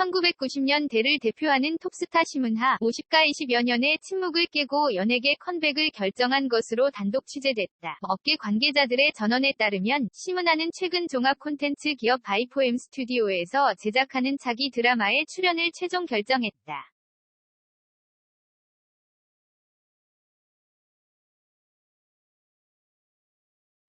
1990년대를 대표하는 톱스타 심은하 50가 20여 년의 침묵을 깨고 연예계 컴백을 결정한 것으로 단독 취재됐다. 업계 관계자들의 전언에 따르면 심은하는 최근 종합 콘텐츠 기업 바이포엠 스튜디오에서 제작하는 차기 드라마에 출연을 최종 결정했다.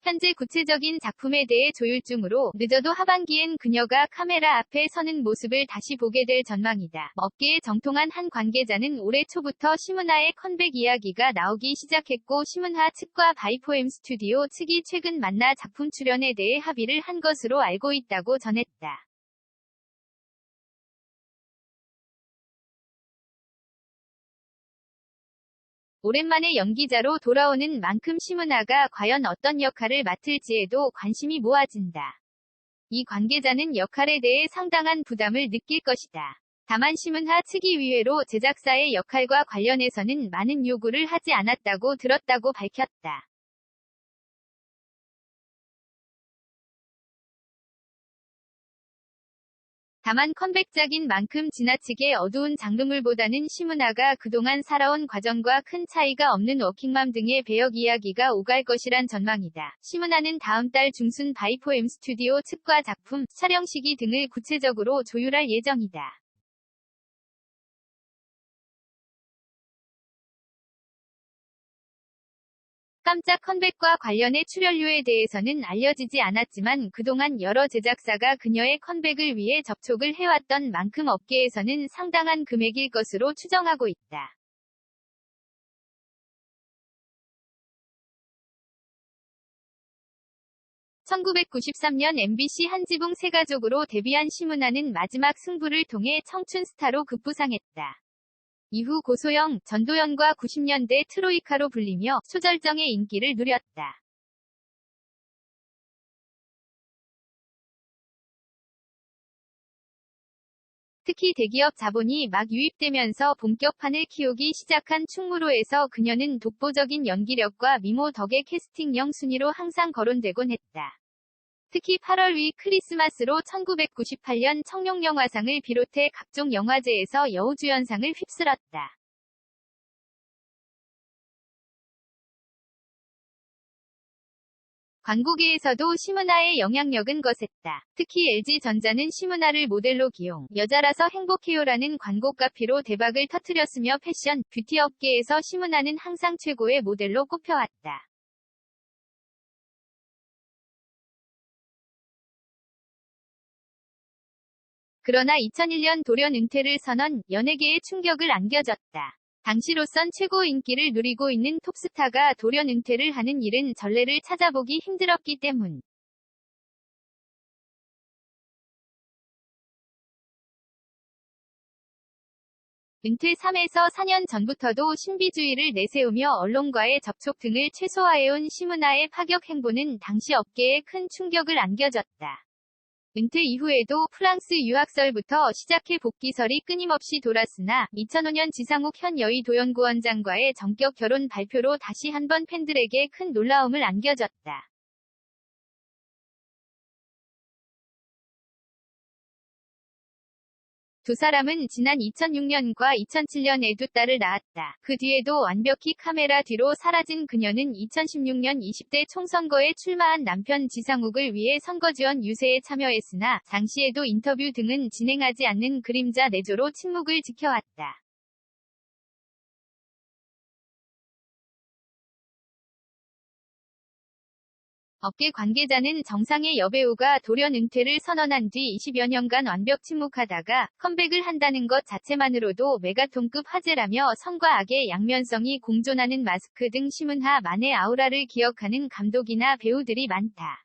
현재 구체적인 작품에 대해 조율 중으로 늦어도 하반기엔 그녀가 카메라 앞에 서는 모습을 다시 보게 될 전망이다. 업계에 정통한 한 관계자는 올해 초부터 심은하의 컴백 이야기가 나오기 시작했고 심은하 측과 바이포엠 스튜디오 측이 최근 만나 작품 출연에 대해 합의를 한 것으로 알고 있다고 전했다. 오랜만에 연기자로 돌아오는 만큼 심은하가 과연 어떤 역할을 맡을지에도 관심이 모아진다. 이 관계자는 역할에 대해 상당한 부담을 느낄 것이다. 다만 심은하 측이 의외로 제작사의 역할과 관련해서는 많은 요구를 하지 않았다고 들었다고 밝혔다. 다만 컴백작인 만큼 지나치게 어두운 장르물보다는 심은하가 그동안 살아온 과정과 큰 차이가 없는 워킹맘 등의 배역 이야기가 오갈 것이란 전망이다. 심은하는 다음 달 중순 바이포엠 스튜디오 측과 작품, 촬영 시기 등을 구체적으로 조율할 예정이다. 깜짝 컴백과 관련해 출연료에 대해서는 알려지지 않았지만 그동안 여러 제작사가 그녀의 컴백을 위해 접촉을 해왔던 만큼 업계에서는 상당한 금액일 것으로 추정하고 있다. 1993년 MBC 한지붕 세가족으로 데뷔한 심은하는 마지막 승부를 통해 청춘 스타로 급부상했다. 이후 고소영, 전도연과 90년대 트로이카로 불리며 초절정의 인기를 누렸다. 특히 대기업 자본이 막 유입되면서 본격판을 키우기 시작한 충무로에서 그녀는 독보적인 연기력과 미모 덕에 캐스팅령 순위로 항상 거론되곤 했다. 특히 8월 위 크리스마스로 1998년 청룡영화상을 비롯해 각종 영화제에서 여우주연상을 휩쓸었다. 광고계에서도 심은하의 영향력은 거셌다. 특히 LG전자는 심은하를 모델로 기용, 여자라서 행복해요라는 광고 카피로 대박을 터뜨렸으며 패션, 뷰티 업계에서 심은하는 항상 최고의 모델로 꼽혀왔다. 그러나 2001년 돌연 은퇴를 선언, 연예계에 충격을 안겨줬다. 당시로선 최고 인기를 누리고 있는 톱스타가 돌연 은퇴를 하는 일은 전례를 찾아보기 힘들었기 때문. 은퇴 3에서 4년 전부터도 신비주의를 내세우며 언론과의 접촉 등을 최소화해온 심은하의 파격 행보는 당시 업계에 큰 충격을 안겨줬다. 은퇴 이후에도 프랑스 유학설부터 시작해 복귀설이 끊임없이 돌았으나 2005년 지상욱 현 여의도연구원장과의 전격 결혼 발표로 다시 한번 팬들에게 큰 놀라움을 안겨줬다. 두 사람은 지난 2006년과 2007년에 두 딸을 낳았다. 그 뒤에도 완벽히 카메라 뒤로 사라진 그녀는 2016년 20대 총선거에 출마한 남편 지상욱을 위해 선거지원 유세에 참여했으나 당시에도 인터뷰 등은 진행하지 않는 그림자 내조로 침묵을 지켜왔다. 업계 관계자는 정상의 여배우가 돌연 은퇴를 선언한 뒤 20여 년간 완벽 침묵하다가 컴백을 한다는 것 자체만으로도 메가톤급 화제라며 선과 악의 양면성이 공존하는 마스크 등 심은하만의 아우라를 기억하는 감독이나 배우들이 많다.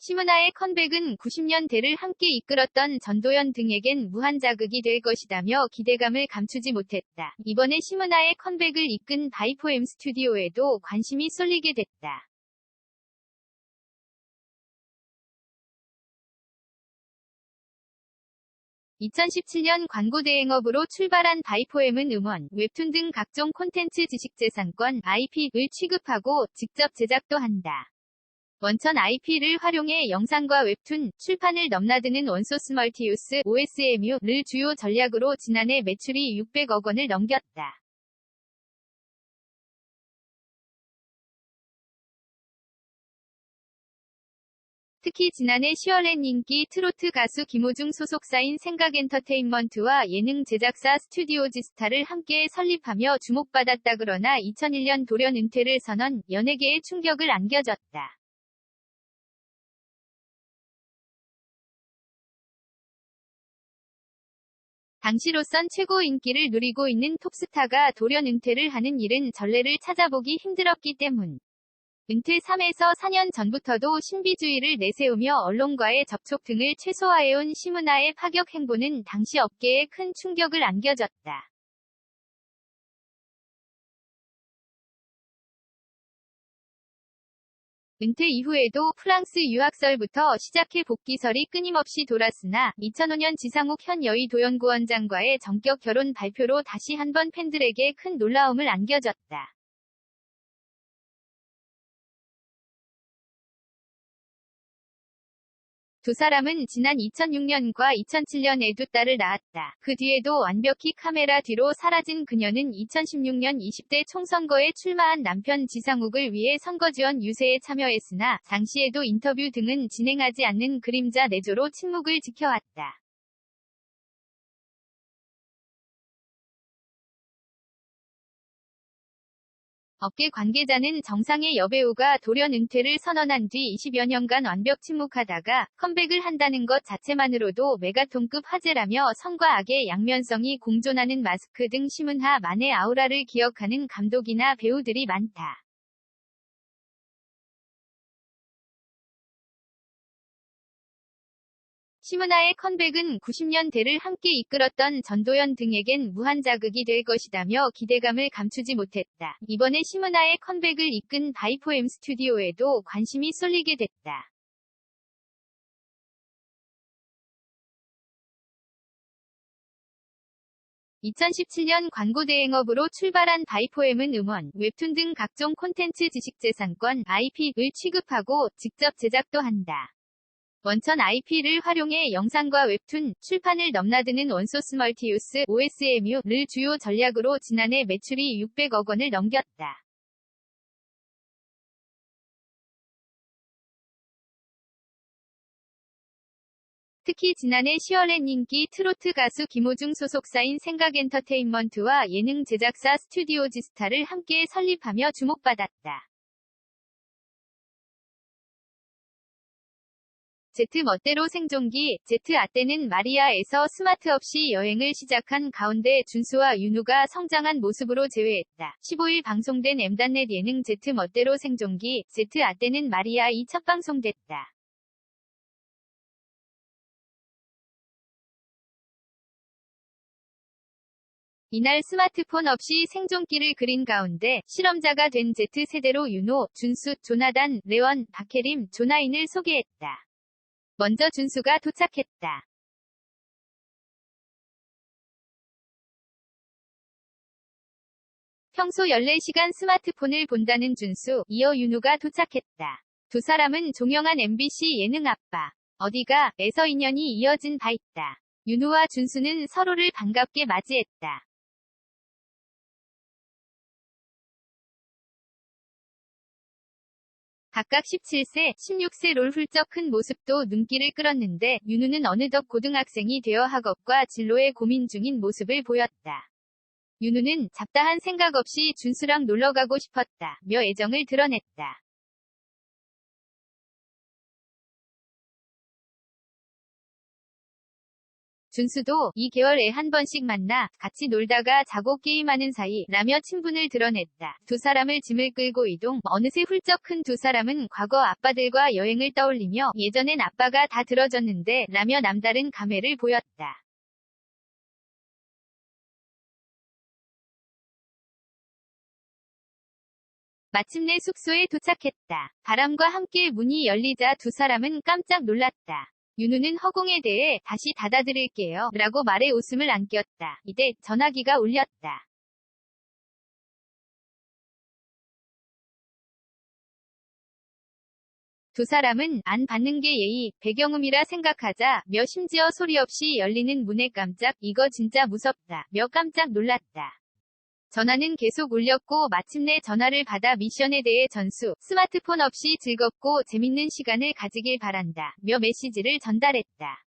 심은하의 컴백은 90년대를 함께 이끌었던 전도연 등에겐 무한 자극이 될 것이다며 기대감을 감추지 못했다. 이번에 심은하의 컴백을 이끈 바이포엠 스튜디오에도 관심이 쏠리게 됐다. 2017년 광고대행업으로 출발한 바이포엠은 음원, 웹툰 등 각종 콘텐츠 지식재산권, IP를 취급하고 직접 제작도 한다. 원천 IP를 활용해 영상과 웹툰, 출판을 넘나드는 원소스 멀티유스 OSMU를 주요 전략으로 지난해 매출이 600억 원을 넘겼다. 특히 지난해 10월엔 인기 트로트 가수 김호중 소속사인 생각엔터테인먼트와 예능 제작사 스튜디오지스타를 함께 설립하며 주목받았다. 그러나 2001년 돌연 은퇴를 선언, 연예계에 충격을 안겨줬다. 당시로선 최고 인기를 누리고 있는 톱스타가 돌연 은퇴를 하는 일은 전례를 찾아보기 힘들었기 때문. 은퇴 3에서 4년 전부터도 신비주의를 내세우며 언론과의 접촉 등을 최소화해온 심은하의 파격 행보는 당시 업계에 큰 충격을 안겨줬다. 은퇴 이후에도 프랑스 유학설부터 시작해 복귀설이 끊임없이 돌았으나 2005년 지상욱 현 여의도연구원장과의 전격 결혼 발표로 다시 한번 팬들에게 큰 놀라움을 안겨줬다. 두 사람은 지난 2006년과 2007년에도 딸을 낳았다. 그 뒤에도 완벽히 카메라 뒤로 사라진 그녀는 2016년 20대 총선거에 출마한 남편 지상욱을 위해 선거지원 유세에 참여했으나 당시에도 인터뷰 등은 진행하지 않는 그림자 내조로 침묵을 지켜왔다. 업계 관계자는 정상의 여배우가 돌연 은퇴를 선언한 뒤 20여 년간 완벽 침묵하다가 컴백을 한다는 것 자체만으로도 메가톤급 화제라며 선과 악의 양면성이 공존하는 마스크 등 심은하만의 아우라를 기억하는 감독이나 배우들이 많다. 심은하의 컴백은 90년대를 함께 이끌었던 전도연 등에겐 무한 자극이 될 것이다며 기대감을 감추지 못했다. 이번에 심은하의 컴백을 이끈 바이포엠 스튜디오에도 관심이 쏠리게 됐다. 2017년 광고대행업으로 출발한 바이포엠은 음원, 웹툰 등 각종 콘텐츠 지식재산권, IP를 취급하고 직접 제작도 한다. 원천 IP를 활용해 영상과 웹툰, 출판을 넘나드는 원소스 멀티유스 OSMU를 주요 전략으로 지난해 매출이 600억 원을 넘겼다. 특히 지난해 10월엔 인기 트로트 가수 김호중 소속사인 생각엔터테인먼트와 예능 제작사 스튜디오지스타를 함께 설립하며 주목받았다. 제트 멋대로 생존기, 제트 아떼는 마리아에서 스마트 없이 여행을 시작한 가운데 준수와 윤우가 성장한 모습으로 재회했다. 15일 방송된 엠단넷 예능 제트 멋대로 생존기, 제트 아떼는 마리아이 첫 방송됐다. 이날 스마트폰 없이 생존기를 그린 가운데 실험자가 된 Z세대로 윤호, 준수, 조나단, 레원, 박혜림, 조나인을 소개했다. 먼저 준수가 도착했다. 평소 14시간 스마트폰을 본다는 준수, 이어 윤우가 도착했다. 두 사람은 종영한 MBC 예능 아빠, 어디가, 에서 인연이 이어진 바 있다. 윤우와 준수는 서로를 반갑게 맞이했다. 각각 17세, 16세로 훌쩍 큰 모습도 눈길을 끌었는데 윤우는 어느덧 고등학생이 되어 학업과 진로에 고민 중인 모습을 보였다. 윤우는 잡다한 생각 없이 준수랑 놀러가고 싶었다며 애정을 드러냈다. 준수도 2개월에 한 번씩 만나 같이 놀다가 자고 게임하는 사이 라며 친분을 드러냈다. 두 사람을 짐을 끌고 이동, 어느새 훌쩍 큰 두 사람은 과거 아빠들과 여행을 떠올리며 예전엔 아빠가 다 들어줬는데 라며 남다른 감회를 보였다. 마침내 숙소에 도착했다. 바람과 함께 문이 열리자 두 사람은 깜짝 놀랐다. 윤우는 허공에 대해 다시 닫아드릴게요 라고 말해 웃음을 안겼다. 이때 전화기가 울렸다. 두 사람은 안 받는 게 예의, 배경음이라 생각하자 며 심지어 소리 없이 열리는 문에 깜짝 이거 진짜 무섭다 며 깜짝 놀랐다. 전화는 계속 울렸고 마침내 전화를 받아 미션에 대해 전수, 스마트폰 없이 즐겁고 재밌는 시간을 가지길 바란다 며 메시지를 전달했다.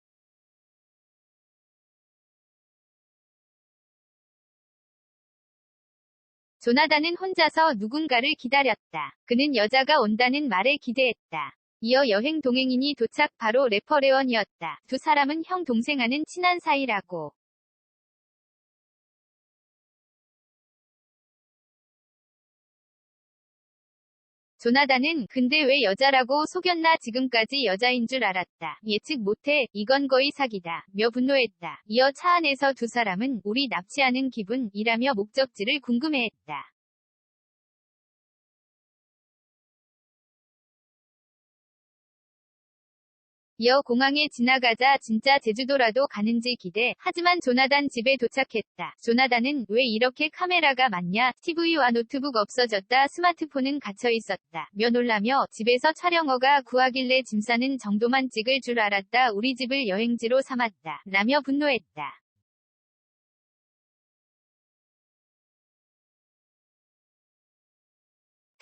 조나단은 혼자서 누군가를 기다렸다. 그는 여자가 온다는 말에 기대했다. 이어 여행 동행인이 도착 바로 래퍼레원이었다. 두 사람은 형 동생하는 친한 사이라고. 조나단은 근데 왜 여자라고 속였나 지금까지 여자인 줄 알았다. 예측 못해 이건 거의 사기다 며 분노했다. 이어 차 안에서 두 사람은 우리 납치하는 기분이라며 목적지를 궁금해했다. 이어 공항에 지나가자 진짜 제주도라도 가는지 기대. 하지만 조나단 집에 도착했다. 조나단은 왜 이렇게 카메라가 많냐? TV와 노트북 없어졌다. 스마트폰은 갇혀 있었다. 며 놀라며 집에서 촬영어가 구하길래 짐 싸는 정도만 찍을 줄 알았다. 우리 집을 여행지로 삼았다. 라며 분노했다.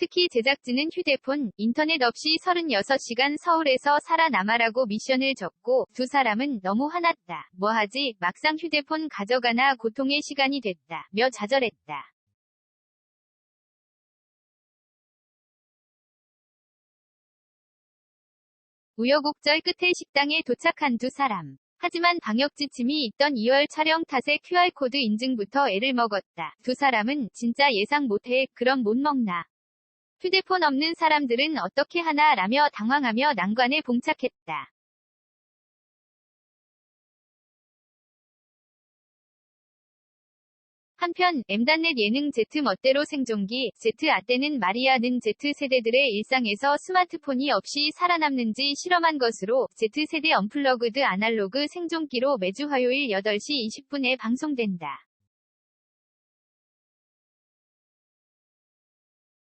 특히 제작진은 휴대폰, 인터넷 없이 36시간 서울에서 살아남아라고 미션을 줬고 두 사람은 너무 화났다. 뭐하지? 막상 휴대폰 가져가나 고통의 시간이 됐다. 며 좌절했다. 우여곡절 끝에 식당에 도착한 두 사람. 하지만 방역 지침이 있던 2월 촬영 탓에 QR코드 인증부터 애를 먹었다. 두 사람은 진짜 예상 못해 그럼 못 먹나. 휴대폰 없는 사람들은 어떻게 하나 라며 당황하며 난관에 봉착했다. 한편 M단넷 예능 Z 멋대로 생존기 Z 아떼는 마리아 는 Z세대들의 일상에서 스마트폰이 없이 살아남는지 실험한 것으로 Z세대 언플러그드 아날로그 생존기로 매주 화요일 8시 20분에 방송된다.